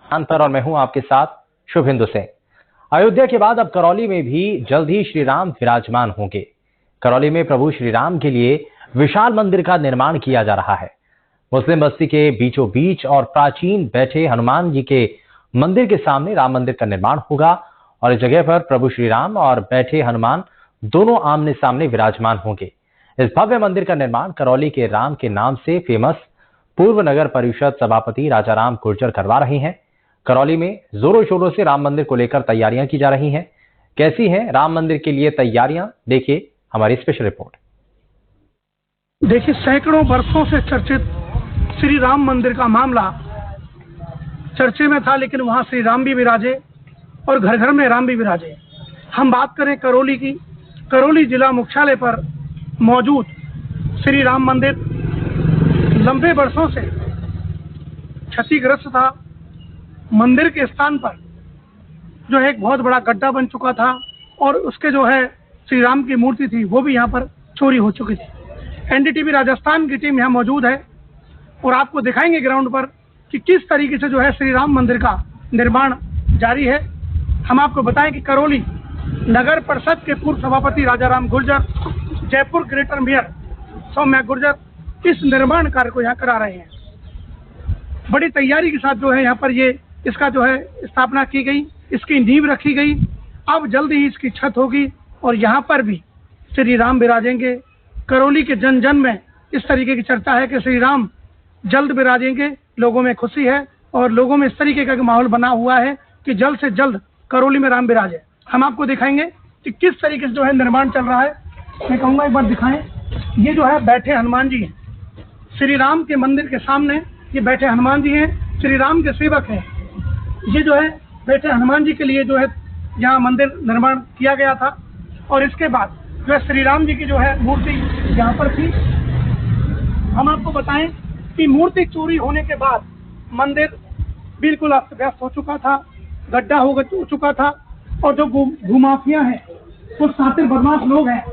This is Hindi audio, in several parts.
पर और मैं हूं आपके साथ शुभेंदु सिंह। अयोध्या के बाद अब करौली में भी जल्द ही श्री राम विराजमान होंगे। करौली में प्रभु श्री राम के लिए विशाल मंदिर का निर्माण किया जा रहा है। मुस्लिम बस्ती के बीचों बीच और प्राचीन बैठे हनुमान जी के मंदिर के सामने राम मंदिर का निर्माण होगा और इस जगह पर प्रभु श्री राम और बैठे हनुमान दोनों आमने सामने विराजमान होंगे। इस भव्य मंदिर का निर्माण करौली के राम के नाम से फेमस पूर्व नगर परिषद सभापति राजाराम गुर्जर करवा रहे हैं। करौली में जोरों शोरों से राम मंदिर को लेकर तैयारियां की जा रही हैं। कैसी हैं राम मंदिर के लिए तैयारियां, देखिए हमारी स्पेशल रिपोर्ट। देखिए, सैकड़ों वर्षों से चर्चित श्री राम मंदिर का मामला चर्चे में था, लेकिन वहां श्री राम भी विराजे और घर घर में राम भी विराजे। हम बात करें करौली की, करौली जिला मुख्यालय पर मौजूद श्री राम मंदिर लंबे वर्षों से क्षतिग्रस्त था। मंदिर के स्थान पर जो है एक बहुत बड़ा गड्ढा बन चुका था और उसके जो है श्री राम की मूर्ति थी वो भी यहाँ पर चोरी हो चुकी थी। एनडीटीवी राजस्थान की टीम यहाँ मौजूद है और आपको दिखाएंगे ग्राउंड पर कि किस तरीके से जो है श्री राम मंदिर का निर्माण जारी है। हम आपको बताएं कि करौली नगर परिषद के पूर्व सभापति राजाराम गुर्जर, जयपुर ग्रेटर मेयर सौम्या गुर्जर इस निर्माण कार्य को यहाँ करा रहे हैं। बड़ी तैयारी के साथ जो है यहाँ पर ये इसका जो है स्थापना की गई, इसकी नींव रखी गई। अब जल्द ही इसकी छत होगी और यहाँ पर भी श्री राम विराजेंगे। करौली के जन जन में इस तरीके की चर्चा है कि श्री राम जल्द विराजेंगे। लोगों में खुशी है और लोगों में इस तरीके का माहौल बना हुआ है कि जल्द से जल्द करौली में राम विराजे। हम आपको दिखाएंगे कि किस तरीके से जो है निर्माण चल रहा है। मैं कहूँगा एक बार दिखाएं। ये जो है बैठे हनुमान जी हैं श्री राम के मंदिर के सामने। ये बैठे हनुमान जी हैं, श्री राम के सेवक हैं। ये जो है बैठे हनुमान जी के लिए जो है यहाँ मंदिर निर्माण किया गया था और इसके बाद जो है श्री राम जी की जो है मूर्ति यहाँ पर थी। हम आपको बताएं कि मूर्ति चोरी होने के बाद मंदिर बिल्कुल अस्त व्यस्त हो चुका था, गड्ढा हो चुका था और जो भूमाफिया हैं, कुछ शातिर बदमाश लोग हैं,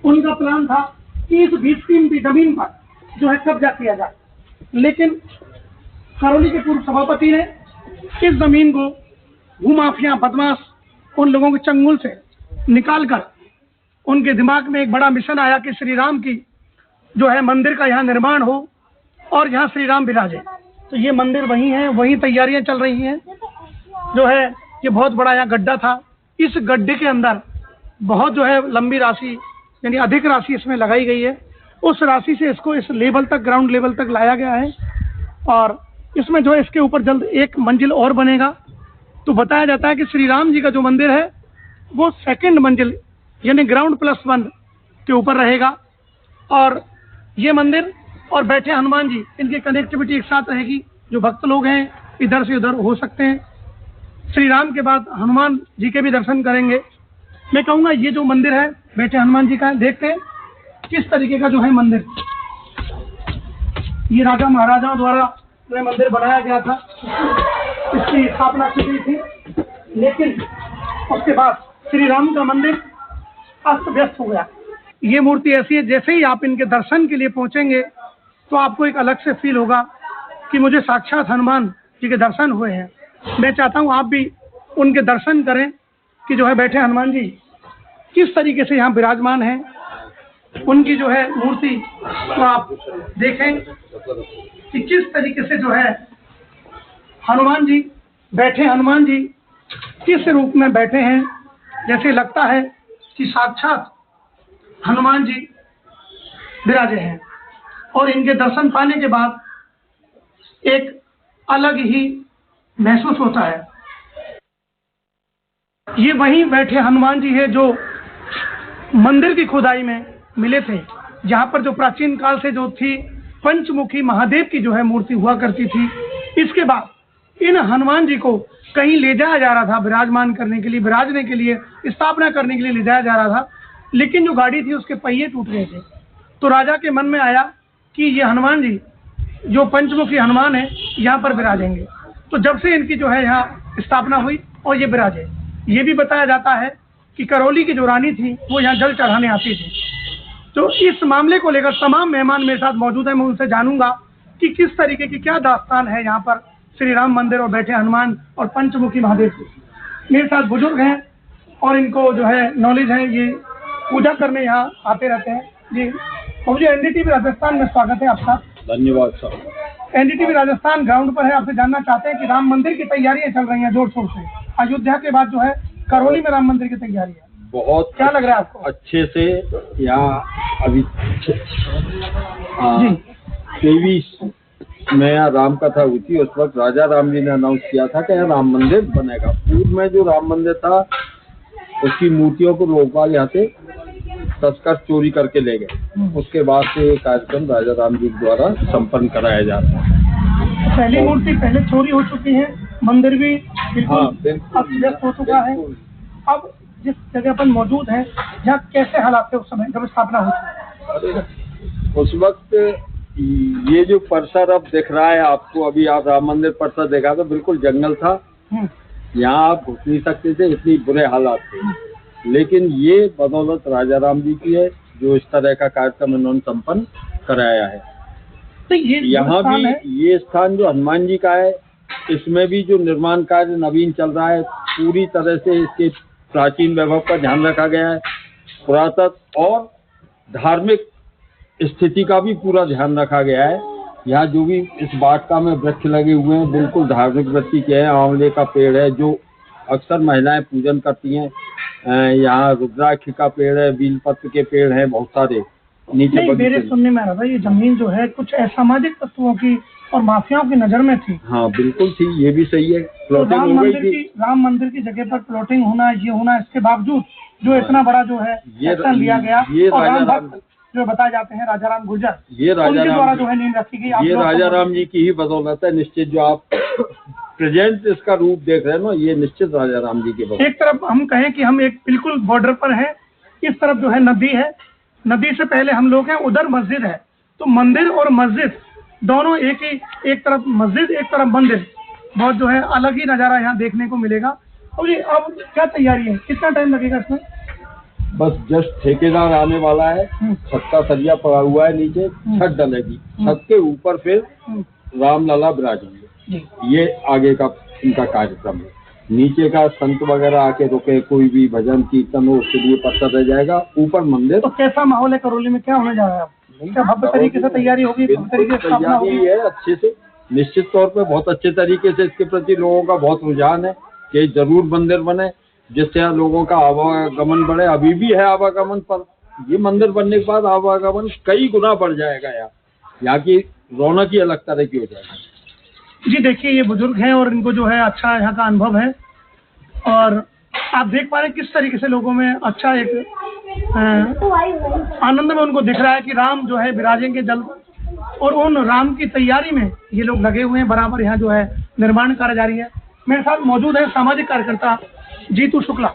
उनका प्लान था कि इस कीमती जमीन पर जो है कब्जा किया जाए। लेकिन करौली के पूर्व सभापति ने इस जमीन को भूमाफिया बदमाश उन लोगों के चंगुल से निकालकर उनके दिमाग में एक बड़ा मिशन आया कि श्री राम की जो है मंदिर का यहाँ निर्माण हो और यहाँ श्री राम विराजे। तो ये मंदिर वही है, वही तैयारियां चल रही हैं। जो है ये बहुत बड़ा यहाँ गड्ढा था, इस गड्ढे के अंदर बहुत जो है लंबी राशि यानी अधिक राशि इसमें लगाई गई है। उस राशि से इसको इस लेवल तक, ग्राउंड लेवल तक लाया गया है और इसमें जो है इसके ऊपर जल्द एक मंजिल और बनेगा। तो बताया जाता है कि श्री राम जी का जो मंदिर है वो सेकंड मंजिल यानी ग्राउंड +1 के ऊपर रहेगा और ये मंदिर और बैठे हनुमान जी इनकी कनेक्टिविटी एक साथ रहेगी। जो भक्त लोग हैं इधर से उधर हो सकते हैं, श्री राम के बाद हनुमान जी के भी दर्शन करेंगे। मैं कहूँगा ये जो मंदिर है बैठे हनुमान जी का है। देखते हैं किस तरीके का जो है मंदिर, ये राजा महाराजाओं द्वारा जो मंदिर बनाया गया था, इसकी स्थापना की गई थी। लेकिन उसके बाद श्री राम का मंदिर अस्त व्यस्त हो गया। ये मूर्ति ऐसी है, जैसे ही आप इनके दर्शन के लिए पहुंचेंगे तो आपको एक अलग से फील होगा कि मुझे साक्षात हनुमान जी के दर्शन हुए हैं। मैं चाहता हूं आप भी उनके दर्शन करें कि जो है बैठे हनुमान जी किस तरीके से यहाँ विराजमान हैं। उनकी जो है मूर्ति तो आप देखें कि किस तरीके से जो है हनुमान जी, बैठे हनुमान जी किस रूप में बैठे हैं। जैसे लगता है कि साक्षात हनुमान जी विराजे हैं और इनके दर्शन पाने के बाद एक अलग ही महसूस होता है। ये वही बैठे हनुमान जी है जो मंदिर की खुदाई में मिले थे, जहाँ पर जो प्राचीन काल से जो थी पंचमुखी महादेव की जो है मूर्ति हुआ करती थी। इसके बाद इन हनुमान जी को कहीं ले जाया जा रहा था विराजमान करने के लिए, विराजने के लिए, स्थापना करने के लिए ले जाया जा रहा था। लेकिन जो गाड़ी थी उसके पहिए टूट गए थे। तो राजा के मन में आया कि ये हनुमान जी जो पंचमुखी हनुमान है यहाँ पर विराजेंगे। तो जब से इनकी जो है यहाँ स्थापना हुई और ये विराजे। ये भी बताया जाता है कि करौली की जो रानी थी वो यहाँ जल चढ़ाने आती थी। तो इस मामले को लेकर तमाम मेहमान मेरे साथ मौजूद हैं। मैं उनसे जानूंगा कि किस तरीके की क्या दास्तान है यहाँ पर श्री राम मंदिर और बैठे हनुमान और पंचमुखी महादेव जी। मेरे साथ बुजुर्ग हैं और इनको जो है नॉलेज है, ये पूजा करने यहाँ आते रहते हैं। जी बाबू जी, एनडीटीवी राजस्थान में स्वागत है आपका। धन्यवाद सर। एनडीटीवी राजस्थान ग्राउंड पर है। आपसे जानना चाहते हैं कि राम मंदिर की तैयारियां चल रही हैं जोर शोर से। अयोध्या के बाद जो है करौली में राम मंदिर की तैयारी है, बहुत क्या लग रहा है आपको? अच्छे से यहाँ अभी 23 में यहाँ राम कथा हुई थी। उस वक्त राजा राम जी ने अनाउंस किया था कि यहाँ राम मंदिर बनेगा। पूर्व में जो राम मंदिर था उसकी मूर्तियों को लोकपाल यहाँ से तस्कर चोरी करके ले गए। उसके बाद से ये कार्यक्रम राजा राम जी द्वारा संपन्न कराया जाता है। पहली मूर्ति पहले चोरी हो चुकी है, मंदिर भी बिल्कुल अस्त हो चुका है। अब जिस जगह पर मौजूद है, यहाँ कैसे हालात थे उस समय जब स्थापना हुई? उस वक्त ये जो परिसर अब दिख रहा है आपको, अभी आप राम मंदिर परिसर देखा तो बिल्कुल जंगल था। यहाँ आप घुस नहीं सकते थे, इतनी बुरे हालात थे। लेकिन ये बदौलत राजा राम जी की है जो इस तरह का कार्यक्रम इन्होंने संपन्न कराया है। तो ये यहाँ भी ये स्थान जो हनुमान जी का है, इसमें भी जो निर्माण कार्य नवीन चल रहा है, पूरी तरह से इसके प्राचीन वैभव का ध्यान रखा गया है। पुरातत्व और धार्मिक स्थिति का भी पूरा ध्यान रखा गया है। यहाँ जो भी इस वाटिका में वृक्ष लगे हुए हैं बिल्कुल धार्मिक वृत्ति के हैं। आंवले का पेड़ है जो अक्सर महिलाएं पूजन करती हैं। यहाँ रुद्राक्ष का पेड़ है, बीलपत्र के पेड़ हैं बहुत सारे। नीचे मेरे सुनने में आ रहा था ये जमीन जो है कुछ असामाजिक तत्वों की और माफियाओं की नजर में थी। हाँ बिल्कुल थी, ये भी सही है। तो राम मंदिर की जगह पर प्लॉटिंग होना, ये होना, इसके बावजूद जो इतना बड़ा जो है एक्शन लिया गया। ये और राम भक्त जो बताए जाते हैं राजा राम गुर्जर, ये राजा राम द्वारा जो है नींद रखी गई। ये राजा राम जी की ही बदौलत है निश्चित। जो आप प्रेजेंट इसका रूप देख रहे हैं ना, ये निश्चित राजा राम जी के बदौलत। एक तरफ हम कहें कि हम एक बिल्कुल बॉर्डर पर हैं, इस तरफ जो है नदी है, नदी से पहले हम लोग हैं, उधर मस्जिद है। तो मंदिर और मस्जिद दोनों एक ही, एक तरफ मस्जिद एक तरफ मंदिर, बहुत जो है अलग ही नज़ारा यहाँ देखने को मिलेगा। और ये अब क्या तैयारी है, कितना टाइम लगेगा इसमें? बस जस्ट ठेकेदार आने वाला है, छत का सरिया पड़ा हुआ है, नीचे छत डलेगी, छत के ऊपर फिर रामलला विराजेंगे। ये आगे का इनका कार्यक्रम है। नीचे का संत वगैरह आके रुके, कोई भी भजन कीर्तन हो उसके लिए पत्थर रह जाएगा। ऊपर मंदिर। तो कैसा माहौल है करौली में, क्या होने जा रहा है? क्या भव्य तरीके से तैयारी होगी? तैयारी है अच्छे से, निश्चित तौर पे बहुत अच्छे तरीके से। इसके प्रति लोगों का बहुत रुझान है कि जरूर मंदिर बने, जिससे यहाँ लोगों का आवागमन बढ़े। अभी भी है आवागमन, पर ये मंदिर बनने के बाद आवागमन कई गुना बढ़ जाएगा। यहाँ की रौनक ही अलग तरह की हो जाएगी। जी देखिए, ये बुजुर्ग हैं और इनको जो है अच्छा यहाँ का अनुभव है, और आप देख पा रहे हैं किस तरीके से लोगों में अच्छा एक आनंद में उनको दिख रहा है कि राम जो है विराजेंगे जल्द। और उन राम की तैयारी में ये लोग लगे हुए हैं बराबर। यहाँ जो है निर्माण कार्य जारी है। मेरे साथ मौजूद है सामाजिक कार्यकर्ता जीतू शुक्ला।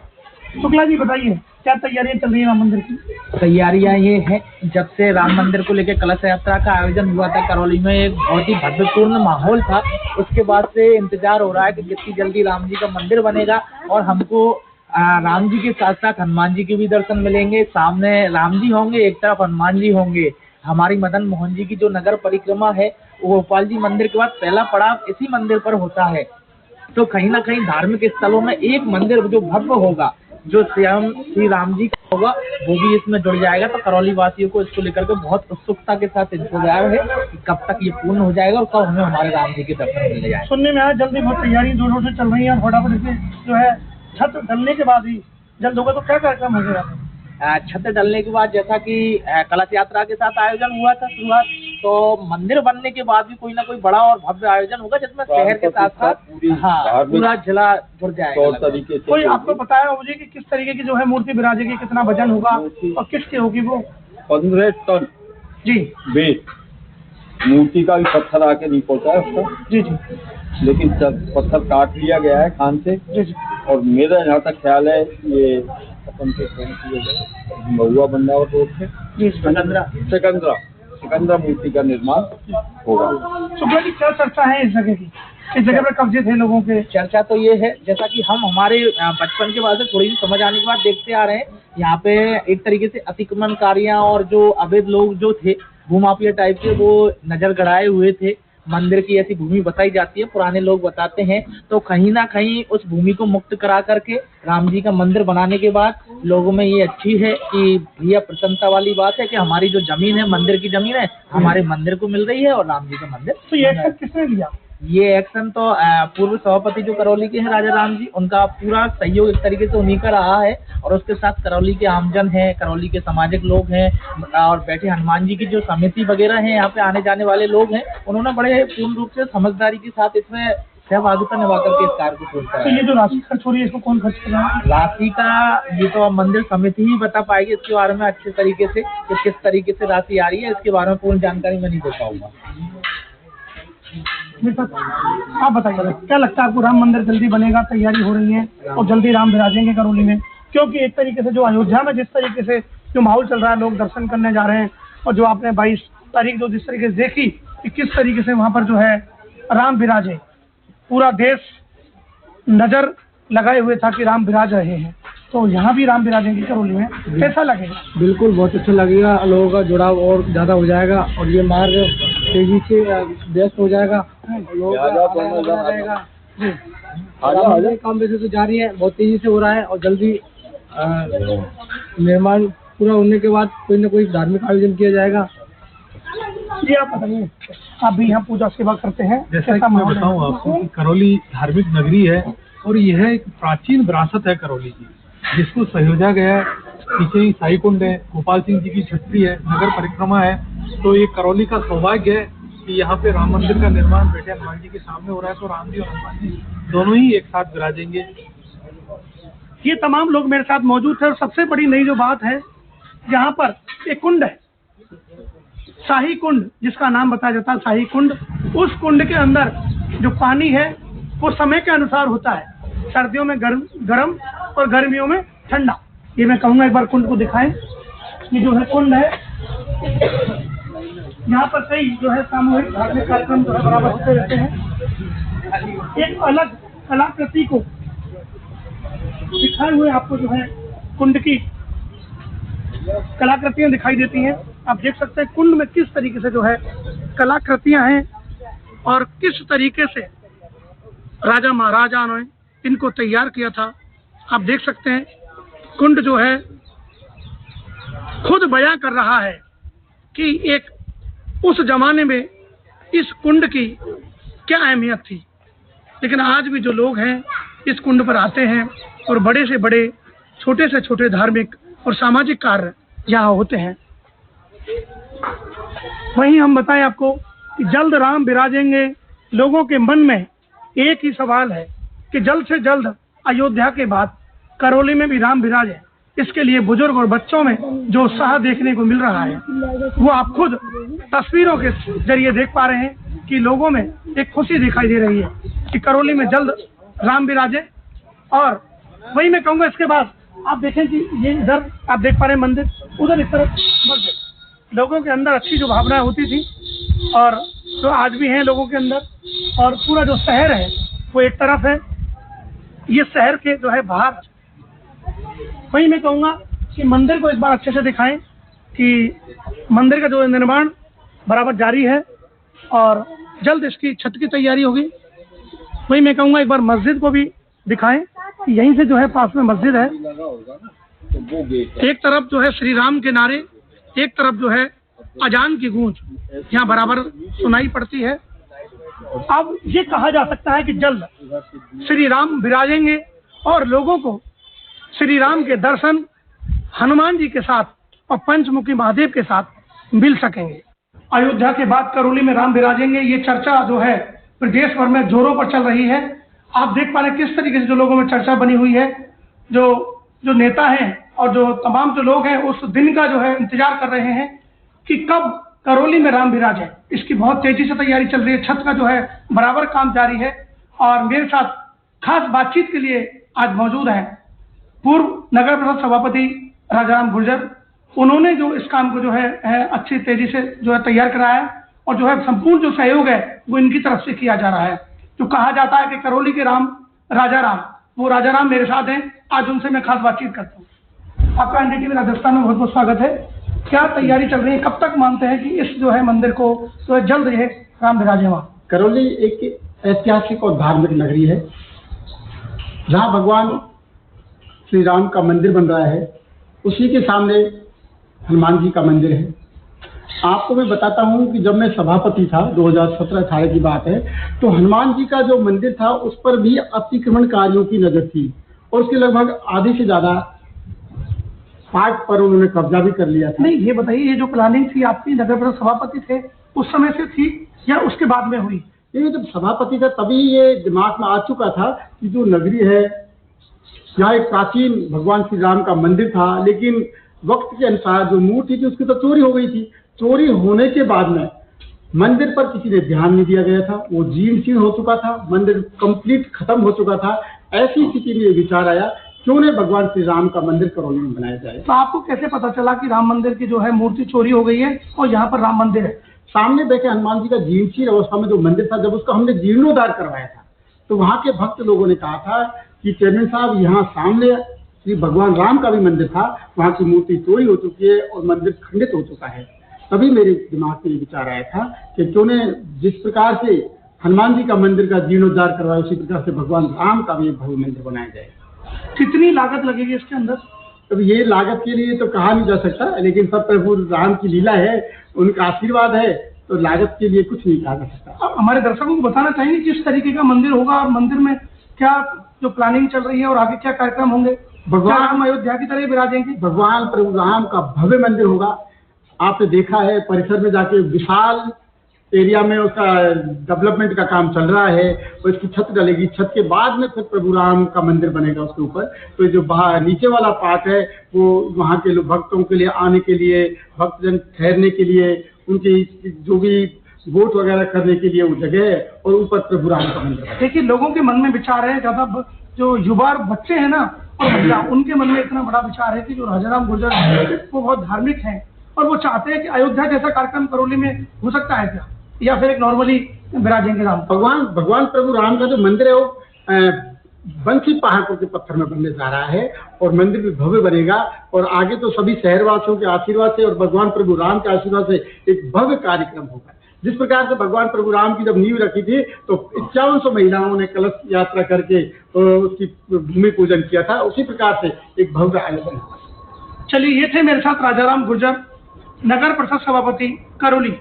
शुक्ला जी बताइए, क्या तैयारियां चल रही है राम मंदिर की? तैयारियां ये है, जब से राम मंदिर को लेकर कलश यात्रा का आयोजन हुआ था करौली में, एक बहुत ही भव्यपूर्ण माहौल था। उसके बाद से इंतजार हो रहा है कि कितनी जल्दी राम जी का मंदिर बनेगा और हमको राम जी के साथ साथ हनुमान जी के भी दर्शन मिलेंगे। सामने राम जी होंगे, एक तरफ हनुमान जी होंगे। हमारी मदन मोहन जी की जो नगर परिक्रमा है, वो गोपाल जी मंदिर के बाद पहला पड़ाव इसी मंदिर पर होता है। तो कहीं ना कहीं धार्मिक स्थलों में एक मंदिर जो भव्य होगा, जो स्वयं श्री राम जी का होगा, वो भी इसमें जुड़ जाएगा। तो करौली वासियों को इसको लेकर के बहुत उत्सुकता के साथ इंतजार है कि कब तक ये पूर्ण हो जाएगा और कब हमें हमारे राम जी के दर्शन मिल जाएगा। सुनने में आया जल्दी बहुत तैयारी जोरों से चल रही है। फटाफट से जो है छत डलने के बाद ही जल्द होगा, तो क्या कार्यक्रम हो गया? छत डलने के बाद, जैसा कि कलश यात्रा के साथ आयोजन हुआ था शुरुआत, तो मंदिर बनने के बाद भी कोई ना कोई बड़ा और भव्य आयोजन होगा, जिसमें शहर के साथ साथ पूरा जिला जुड़ जाएगा। कोई आपको बताया मुझे कि किस तरीके की जो है मूर्ति विराजेगी, कितना वजन होगा और किसकी होगी? वो 15 टन जी वेट मूर्ति का भी पत्थर आके नहीं पहुंचा है उसका। जी जी, लेकिन पत्थर काट लिया गया है खान से। जी जी। और मेरा यहाँ तक ख्याल है ये अपन के महुआ बंदावर रोड से सिकंदरा मूर्ति का निर्माण होगा। शुक्ला जी, क्या चर्चा है इस जगह की? इस जगह पर कब्जे थे लोगों के? चर्चा तो ये है, जैसा कि हम हमारे बचपन के बाद से थोड़ी सी समझ आने के बाद देखते आ रहे हैं, यहाँ पे एक तरीके से अतिक्रमणकारियां और जो अवैध लोग जो थे, भूमाफिया टाइप के, वो नजर गड़ाए हुए थे। मंदिर की ऐसी भूमि बताई जाती है, पुराने लोग बताते हैं। तो कहीं ना कहीं उस भूमि को मुक्त करा करके राम जी का मंदिर बनाने के बाद लोगों में ये अच्छी है कि भैया प्रसन्नता वाली बात है कि हमारी जो जमीन है, मंदिर की जमीन है, हमारे मंदिर को मिल रही है और राम जी का मंदिर। तो ये एक्शन किसने लिया? ये एक्शन तो पूर्व सभापति जो करौली के हैं राजा राम जी, उनका पूरा सहयोग एक तरीके से उन्हीं का रहा है। और उसके साथ करौली के आमजन हैं, करौली के सामाजिक लोग हैं और बैठे हनुमान जी की जो समिति वगैरह है, यहाँ पे आने जाने वाले लोग हैं, उन्होंने बड़े पूर्ण रूप से समझदारी के साथ इसमें सहभागिता निभा करके इस कार्य को पूर्ण तो कराया। ये जो राशि खर्च हो रही है इसको कौन खर्च कर रहा है? राशि का ये तो मंदिर समिति ही बता पाएगी इसके बारे में अच्छे तरीके से कि किस तरीके से राशि आ रही है। इसके बारे में पूर्ण जानकारी मैं नहीं दे पाऊंगा। आप बताइए, क्या लगता है आपको राम मंदिर जल्दी बनेगा? तैयारी हो रही है और जल्दी राम विराजेंगे करौली में? क्योंकि एक तरीके से जो अयोध्या में जिस तरीके से जो माहौल चल रहा है, लोग दर्शन करने जा रहे हैं, और जो आपने 22 तारीख जो जिस तरीके से देखी कि किस तरीके से वहाँ पर जो है राम विराजे, पूरा देश नजर लगाए हुए था कि राम विराज रहे हैं, तो यहाँ भी राम विराजेंगे करौली में, कैसा लगेगा? बिल्कुल बहुत अच्छा लगेगा, लोगों का जुड़ाव और ज़्यादा हो जाएगा और ये मार्ग तेजी से व्यस्त हो जाएगा, लोगों का आना रहेगा। काम वैसे तो जारी है, बहुत तेजी से हो रहा है और जल्दी निर्माण पूरा होने के बाद कोई न कोई धार्मिक आयोजन किया जाएगा। जी आप बताइए, आप भी यहाँ पूजा सेवा करते हैं, जैसा कि मैं बताऊँ आपको कि करौली धार्मिक नगरी है और यह एक प्राचीन विरासत है करौली की, जिसको सहेजा गया है। पीछे ही साई कुंड है, गोपाल सिंह जी की छतरी है, नगर परिक्रमा है। तो ये करौली का सौभाग्य है कि यहाँ पे राम मंदिर का निर्माण बेटे हनुमान जी के सामने हो रहा है। तो राम जी और हनुमान जी दोनों ही एक साथ विराजेंगे। ये तमाम लोग मेरे साथ मौजूद थे और सबसे बड़ी नई जो बात है, यहाँ पर एक कुंड है, शाही कुंड, जिसका नाम बताया जाता है शाही कुंड। उस कुंड के अंदर जो पानी है वो समय के अनुसार होता है, सर्दियों में गर्म और गर्मियों में ठंडा। ये मैं कहूँगा एक बार कुंड को दिखाएं। ये जो है कुंड है, यहाँ पर कई जो है सामूहिक धार्मिक कार्यक्रम जो है बराबर होते रहते हैं। एक अलग कलाकृति को दिखाए हुए आपको जो है कुंड की कलाकृतियां दिखाई देती हैं। आप देख सकते हैं कुंड में किस तरीके से जो है कलाकृतियां हैं और किस तरीके से राजा महाराजा ने इनको तैयार किया था। आप देख सकते हैं कुंड जो है खुद बयां कर रहा है कि एक उस जमाने में इस कुंड की क्या अहमियत थी। लेकिन आज भी जो लोग हैं इस कुंड पर आते हैं और बड़े से बड़े, छोटे से छोटे धार्मिक और सामाजिक कार्य यहाँ होते हैं। वहीं हम बताएं आपको कि जल्द राम विराजेंगे। लोगों के मन में एक ही सवाल है कि जल्द से जल्द अयोध्या के बाद करौली में भी राम विराजे। इसके लिए बुजुर्ग और बच्चों में जो उत्साह देखने को मिल रहा है वो आप खुद तस्वीरों के जरिए देख पा रहे हैं कि लोगों में एक खुशी दिखाई दे रही है कि करौली में जल्द राम विराजे। और वही मैं कहूँगा, इसके बाद आप देखें कि ये इधर आप देख पा रहे हैं मंदिर, उधर इस तरफ मस्जिद। लोगों के अंदर अच्छी जो भावनाएं होती थी और जो आज भी हैं लोगों के अंदर, और पूरा जो शहर है वो एक तरफ है, ये शहर के जो है बाहर। वही मैं कहूँगा कि मंदिर को एक बार अच्छे से दिखाएं कि मंदिर का जो निर्माण बराबर जारी है और जल्द इसकी छत की तैयारी होगी। वही मैं कहूँगा एक बार मस्जिद को भी दिखाएं कि यहीं से जो है पास में मस्जिद है। एक तरफ जो है श्री राम के नारे, एक तरफ जो है अजान की गूंज यहाँ बराबर सुनाई पड़ती है। अब ये कहा जा सकता है कि जल्द श्री राम विराजेंगे और लोगों को श्री राम के दर्शन हनुमान जी के साथ और पंचमुखी महादेव के साथ मिल सकेंगे। अयोध्या के बाद करौली में राम विराजेंगे, ये चर्चा जो है प्रदेश भर में जोरों पर चल रही है। आप देख पा रहे हैं किस तरीके से जो लोगों में चर्चा बनी हुई है। जो नेता हैं और जो तमाम जो लोग हैं उस दिन का जो है इंतजार कर रहे हैं कि कब करौली में राम विराजे। इसकी बहुत तेजी से तैयारी चल रही है, छत का जो है बराबर काम जारी है। और मेरे साथ खास बातचीत के लिए आज मौजूद हैं पूर्व नगर परिषद सभापति राजाराम गुर्जर। उन्होंने जो इस काम को जो है अच्छी तेजी से जो है तैयार कराया है और जो है संपूर्ण जो सहयोग है वो इनकी तरफ से किया जा रहा है। जो कहा जाता है कि करौली के राम राजा राम, वो राजा राम मेरे साथ हैं। आज उनसे मैं खास बातचीत करता हूँ। आपका एनडीटीवी राजस्थान में बहुत बहुत स्वागत है। क्या तैयारी चल रही है, कब तक मानते हैं कि इस जो है मंदिर को जो है जल्द ये राम विराजे वहाँ करौली एक ऐतिहासिक और धार्मिक नगरी है जहाँ भगवान श्री राम का मंदिर बन रहा है। उसी के सामने हनुमान जी का मंदिर है। आपको मैं बताता हूँ कि जब मैं सभापति था, 2017-18 की बात है, तो हनुमान जी का जो मंदिर था उस पर भी अतिक्रमणकारियों की नजर थी और उसके लगभग आधे से ज्यादा पार्ट पर उन्होंने कब्जा भी कर लिया था। नहीं, ये बताइए, ये जो प्लानिंग थी आपकी नगर परिषद सभापति थे उस समय से थी या उसके बाद में हुई? ये जब सभापति था तभी ये दिमाग में आ चुका था कि जो नगरी है यहाँ एक प्राचीन भगवान श्री राम का मंदिर था, लेकिन वक्त के अनुसार जो मूर्ति थी उसकी तो चोरी हो गई थी। चोरी होने के बाद में मंदिर पर किसी ने ध्यान नहीं दिया गया था, वो जीर्ण शीर्ण हो चुका था, मंदिर कंप्लीट खत्म हो चुका था। ऐसी स्थिति में ये विचार आया क्यों न भगवान श्री राम का मंदिर करौली में बनाया जाए। तो आपको कैसे पता चला कि राम मंदिर की जो है मूर्ति चोरी हो गई है और यहाँ पर राम मंदिर है? सामने देखे हनुमान जी का जीर्ण शीर्ण अवस्था में जो मंदिर था, जब उसका हमने जीर्णोद्धार करवाया था तो वहाँ के भक्त लोगों ने कहा था कि चेयरमैन साहब, यहाँ सामने श्री भगवान राम का भी मंदिर था, वहाँ की मूर्ति चोरी हो चुकी है और मंदिर खंडित हो चुका है। तभी मेरे दिमाग में ये विचार आया था कि क्यों न जिस प्रकार से हनुमान जी का मंदिर का जीर्णोद्धार करवाया उसी प्रकार से भगवान राम का भी एक भव्य मंदिर बनाया जाए। कितनी लागत लगेगी इसके अंदर? अब ये लागत के लिए तो कहा नहीं जा सकता, लेकिन सब प्रभु राम की लीला है, उनका आशीर्वाद है, तो लागत के लिए कुछ नहीं कहा जा सकता। अब हमारे दर्शकों को बताना चाहिए किस तरीके का मंदिर होगा और मंदिर में क्या जो प्लानिंग चल रही है और आगे क्या कार्यक्रम होंगे। भगवान राम अयोध्या की तरह विराजेंगे। भगवान प्रभु राम का भव्य मंदिर होगा। आपने देखा है परिसर में जाके विशाल एरिया में उसका डेवलपमेंट का काम चल रहा है और इसकी छत डलेगी। छत के बाद में फिर प्रभु राम का मंदिर बनेगा उसके ऊपर। तो जो बाहर नीचे वाला पार्ट है वो वहाँ के लोग भक्तों के लिए आने के लिए, भक्तजन ठहरने के लिए, उनकी जो भी वोट वगैरह करने के लिए वो जगह है और ऊपर प्रभु राम का मंदिर। देखिए, लोगों के मन में विचार है, ज्यादा जो युवा बच्चे हैं ना और महिला, उनके मन में इतना बड़ा विचार है कि जो राजाराम गुर्जर हैं वो बहुत धार्मिक हैं और वो चाहते हैं कि अयोध्या जैसा कार्यक्रम करौली में हो सकता है क्या, या फिर एक नॉर्मली विराजेंगे राम? भगवान प्रभु राम का जो मंदिर है वो बंसी पहाड़ों के पत्थर में बनने जा रहा है और मंदिर भी भव्य बनेगा और आगे तो सभी शहरवासियों के आशीर्वाद से और भगवान प्रभु राम के आशीर्वाद से एक भव्य कार्यक्रम होगा। जिस प्रकार से भगवान प्रभु राम की जब नींव रखी थी तो 5100 महिलाओं ने कलश यात्रा करके उसकी भूमि पूजन किया था, उसी प्रकार से एक भव्य आयोजन होगा। चलिए, ये थे मेरे साथ राजाराम गुर्जर, नगर परिषद सभापति करौली।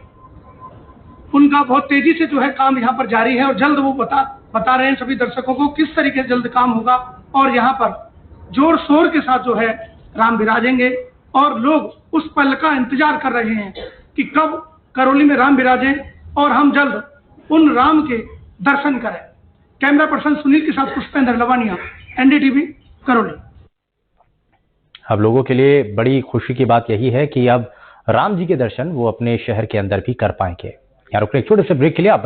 उनका बहुत तेजी से जो है काम यहाँ पर जारी है और जल्द वो बता रहे हैं सभी दर्शकों को किस तरीके से जल्द काम होगा और यहाँ पर जोर शोर के साथ जो है राम विराजेंगे और लोग उस पल का इंतजार कर रहे हैं कि कब करौली में राम विराजें और हम जल्द उन राम के दर्शन करें। कैमरा पर्सन सुनील के साथ पुष्पेंद्र लवानिया, NDTV, करौली। अब लोगों के लिए बड़ी खुशी की बात यही है कि अब राम जी के दर्शन वो अपने शहर के अंदर भी कर पाएंगे। यार, एक छोटे से ब्रेक के लिए आप